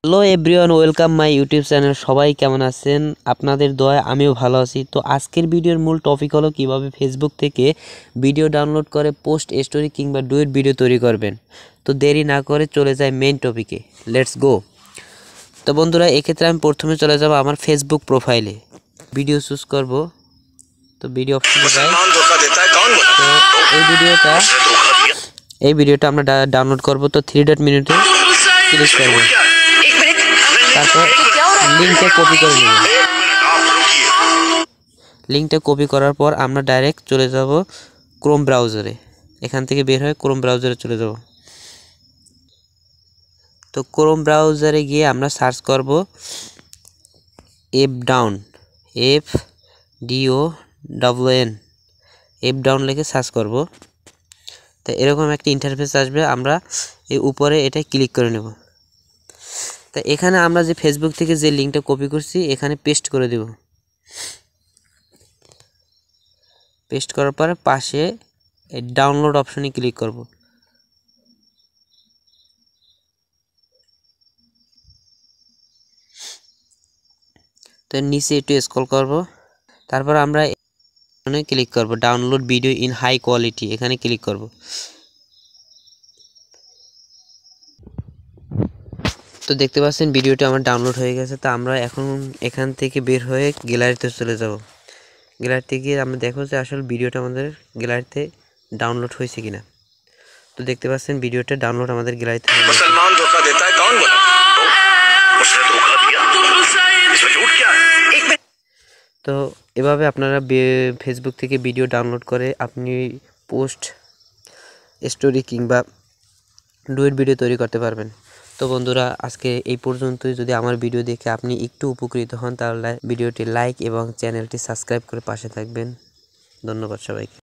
Hello everyone, welcome my YouTube channel. সবাই কেমন আছেন? আপনাদের দয়ায় আমিও ভালো আছি। তো আজকের ভিডিওর মূল টপিক হলো কিভাবে ফেসবুক থেকে ভিডিও ডাউনলোড করে পোস্ট স্টোরি কিংবা ডুয়েট ভিডিও তৈরি করবেন। তো দেরি না করে চলে যায় মেইন টপিকে, লেটস গো। তো বন্ধুরা, এক্ষেত্রে আমি প্রথমে চলে যাব আমার ফেসবুক প্রোফাইলে, ভিডিও চুজ করব। তো ভিডিও অপশনে যাই। তো এই ভিডিওটা আমরা ডাউনলোড করব। তো 3 ডট মিনিটে ক্লিক করব, তারপর লিঙ্কটা কপি করে নেব। লিঙ্কটা কপি করার পর আমরা ডাইরেক্ট চলে যাব ক্রোম ব্রাউজারে। এখান থেকে বের হয়ে ক্রোম ব্রাউজারে চলে যাব। তো ক্রোম ব্রাউজারে গিয়ে আমরা সার্চ করব FDown, FDOWN, FDown লিখে সার্চ করব। তো এরকম একটা ইন্টারফেস আসবে, আমরা এই উপরে এটা ক্লিক করে নেব। তা এখানে আমরা যে ফেসবুক থেকে যে লিঙ্কটা কপি করছি এখানে পেস্ট করে দেব। পেস্ট করার পরে পাশে এই ডাউনলোড অপশনে ক্লিক করব। তো নিচে একটু স্ক্রল করব, তারপর আমরা এখানে ক্লিক করব download video in high quality, এখানে ক্লিক করব। তো দেখতে পাচ্ছেন ভিডিওটা আমার ডাউনলোড হয়ে গেছে। তো আমরা এখন এখান থেকে বের হয়ে গ্যালারিতে চলে যাব। গ্যালারিতে গিয়ে আমরা দেখব যে আসলে ভিডিওটা আমাদের গ্যালারিতে ডাউনলোড হয়েছে কিনা। তো দেখতে পাচ্ছেন ভিডিওটা ডাউনলোড আমাদের গ্যালারিতে হয়ে গেছে। তো এভাবে আপনারা ফেসবুক থেকে ভিডিও ডাউনলোড করে আপনি পোস্ট স্টোরি কিংবা ডুয়েট ভিডিও তৈরি করতে পারবেন। তো বন্ধুরা, আজকে এই পর্যন্তই। যদি আমার ভিডিও দেখে আপনি একটু উপকৃত হন তাহলে ভিডিওটি লাইক এবং চ্যানেলটি সাবস্ক্রাইব করে পাশে থাকবেন। ধন্যবাদ সবাইকে।